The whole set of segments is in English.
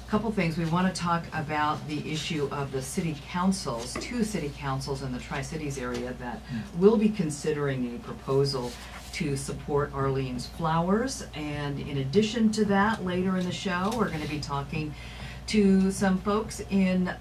Couple things. We want to talk about the issue of the city councils, 2 city councils in the Tri-Cities area that will be considering a proposal to support Arlene's Flowers. And in addition to that, later in the show, we're going to be talking to some folks in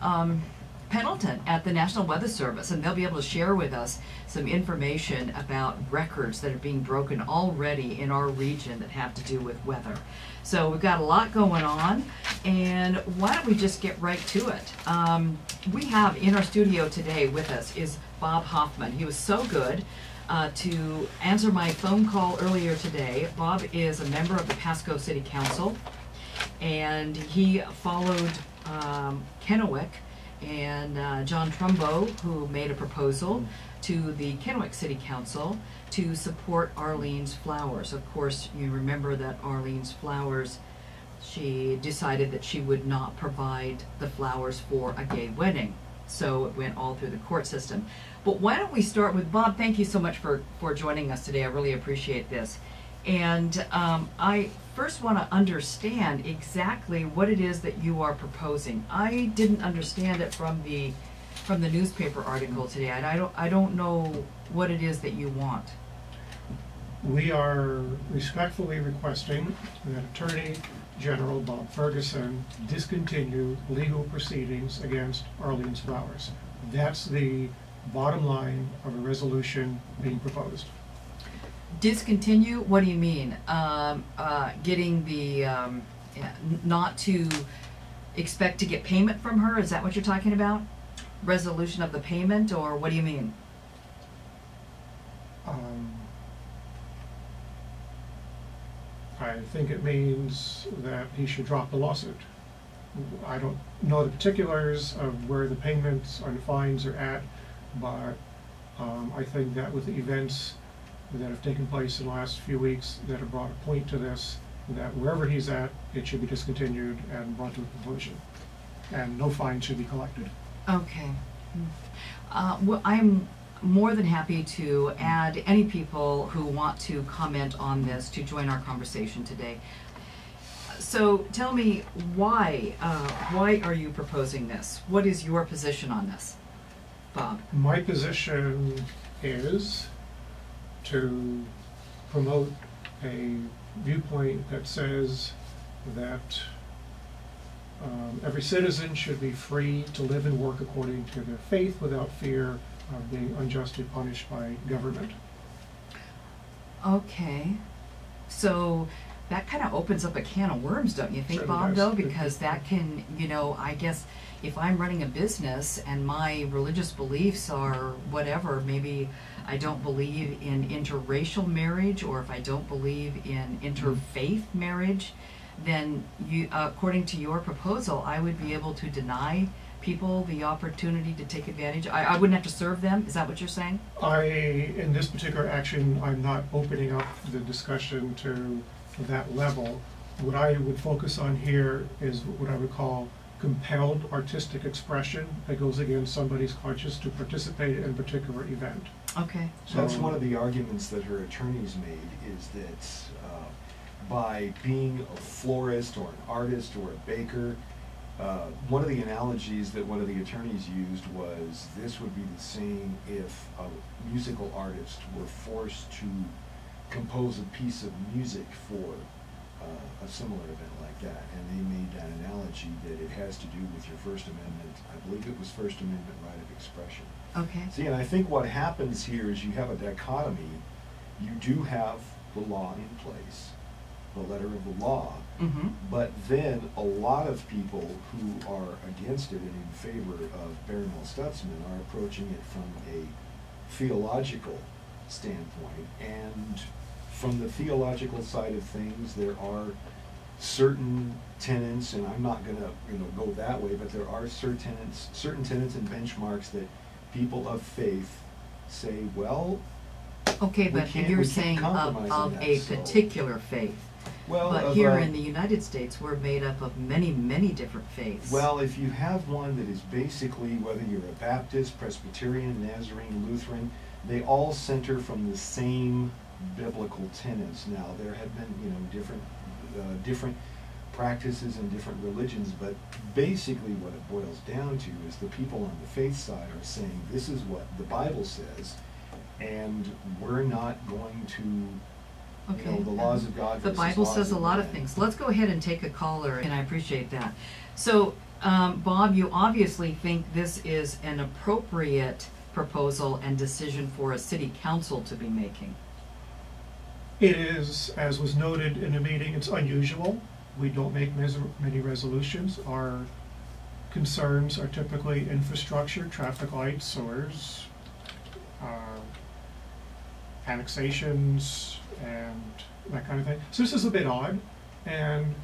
Pendleton at the National Weather Service, and they'll be able to share with us some information about records that are being broken already in our region that have to do with weather. So we've got a lot going on, and why don't we just get right to it. We have in our studio today with us is Bob Hoffman. He was so good to answer my phone call earlier today. Bob is a member of the Pasco City Council, and he followed Kennewick and John Trumbo, who made a proposal to the Kennewick City Council to support Arlene's Flowers. Of course, you remember that Arlene's Flowers, she decided that she would not provide the flowers for a gay wedding. So it went all through the court system. But why don't we start with Bob? Thank you so much for joining us today. I really appreciate this. And I first want to understand exactly what it is that you are proposing. I didn't understand it from the newspaper article today. I don't know what it is that you want. We are respectfully requesting that Attorney General Bob Ferguson discontinue legal proceedings against Arlene's Flowers. That's the bottom line of a resolution being proposed. Discontinue? What do you mean? Getting the, not to expect to get payment from her? Is that what you're talking about? Resolution of the payment, or what do you mean? I think it means that he should drop the lawsuit. I don't know the particulars of where the payments and fines are at, but I think that with the events that have taken place in the last few weeks that have brought a point to this, that wherever he's at, it should be discontinued and brought to a conclusion, and no fine should be collected. Okay. Well, I'm more than happy to add any people who want to comment on this to join our conversation today. So tell me, why are you proposing this? What is your position on this, Bob? My position is to promote a viewpoint that says that every citizen should be free to live and work according to their faith without fear of being unjustly punished by government. Okay, so that kind of opens up a can of worms, don't you think, Certainly Bob, does. though? Because that can, you know, I guess if I'm running a business and my religious beliefs are whatever, maybe I don't believe in interracial marriage, or if I don't believe in interfaith marriage, then you, according to your proposal, I would be able to deny people the opportunity to take advantage. I wouldn't have to serve them. Is that what you're saying? In this particular action, I'm not opening up the discussion to that level. What I would focus on here is what I would call compelled artistic expression that goes against somebody's conscience to participate in a particular event. Okay. So that's one of the arguments that her attorneys made, is that by being a florist or an artist or a baker, one of the analogies that one of the attorneys used was this would be the same if a musical artist were forced to compose a piece of music for a similar event like that. And they made that analogy that it has to do with your First Amendment, I believe it was First Amendment right of expression. Okay. See, and I think what happens here is you have a dichotomy. You do have the law in place, the letter of the law, but then a lot of people who are against it and in favor of Barrymore Stutzman are approaching it from a theological standpoint. And from the theological side of things, there are certain tenets, and I'm not going to go that way, but there are certain tenets and benchmarks that people of faith say, well, okay, but you're saying of a particular faith. Well, but here in the United States, we're made up of many, many different faiths. Well, if you have one that is basically, whether you're a Baptist, Presbyterian, Nazarene, Lutheran, they all center from the same biblical tenets. Now, there have been, different practices in different religions, but basically what it boils down to is the people on the faith side are saying, this is what the Bible says, and we're not going to, you know, the laws of God The versus Bible laws says a lot of man. things. Let's go ahead and take a caller, and I appreciate that. So, Bob, you obviously think this is an appropriate proposal and decision for a city council to be making. It is, as was noted in the meeting, it's unusual. We don't make many resolutions. Our concerns are typically infrastructure, traffic lights, sewers, annexations, and that kind of thing. So this is a bit odd, and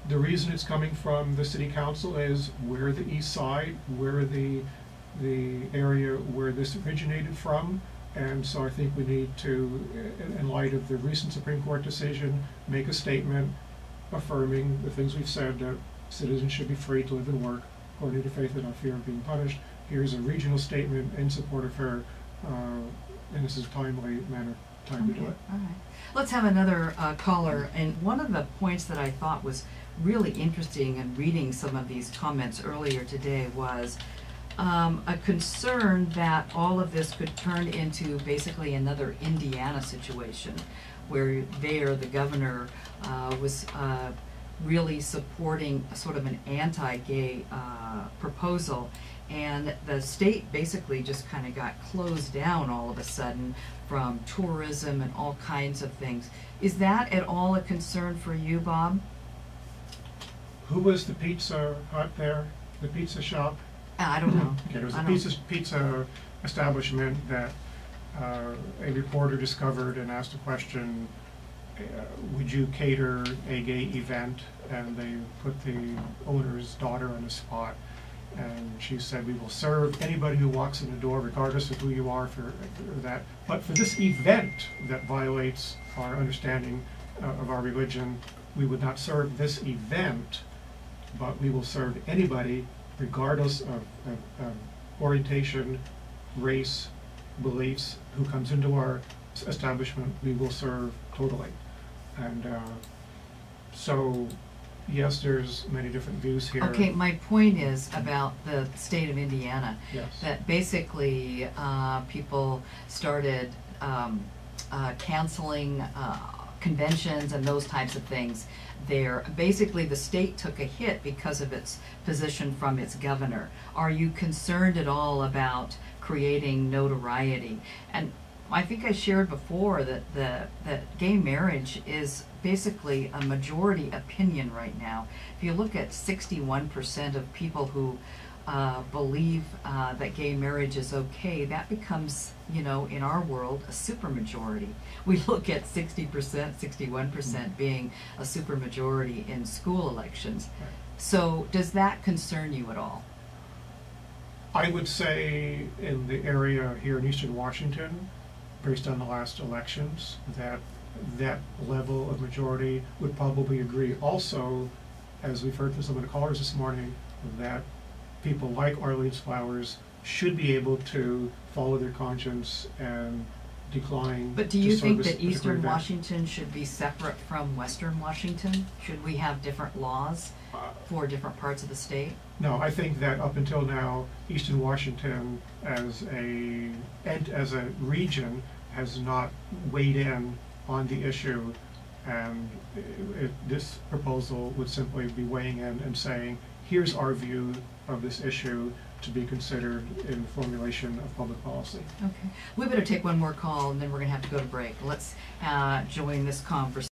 the reason it's coming from the city council is we're the east side, we're the area where this originated from, and so I think we need to, in light of the recent Supreme Court decision, make a statement affirming the things we've said, that citizens should be free to live and work according to faith and not fear of being punished. Here's a regional statement in support of her, and this is a timely time to do it. All right. Let's have another caller. And one of the points that I thought was really interesting in reading some of these comments earlier today was a concern that all of this could turn into basically another Indiana situation, where the governor was really supporting sort of an anti-gay proposal, and the state basically just kind of got closed down all of a sudden from tourism and all kinds of things. Is that at all a concern for you, Bob? Who was the Pizza Hut there? The pizza shop? I don't know. Okay, there was a pizza establishment that a reporter discovered and asked a question, would you cater a gay event? And they put the owner's daughter on the spot, and she said, we will serve anybody who walks in the door regardless of who you are for that. But for this event that violates our understanding of our religion, we would not serve this event, but we will serve anybody regardless of orientation, race, beliefs, who comes into our establishment, we will serve totally. And so, yes, there's many different views here. Okay, my point is about the state of Indiana. Yes. That basically people started canceling conventions and those types of things there. Basically, the state took a hit because of its position from its governor. Are you concerned at all about creating notoriety? And I think I shared before that gay marriage is basically a majority opinion right now. If you look at 61% of people who believe that gay marriage is okay, that becomes, you know, in our world, a supermajority. We look at 60%, 61% being a supermajority in school elections. Right. So does that concern you at all? I would say in the area here in Eastern Washington, based on the last elections, that level of majority would probably agree. Also, as we've heard from some of the callers this morning, that people like Arlene's Flowers should be able to follow their conscience and decline. But do you think service that a particular Eastern event. Washington should be separate from Western Washington? Should we have different laws for different parts of the state? No, I think that up until now, Eastern Washington as a region has not weighed in on the issue, and this proposal would simply be weighing in and saying, here's our view of this issue to be considered in the formulation of public policy. Okay. We better take one more call and then we're going to have to go to break. Let's join this conversation.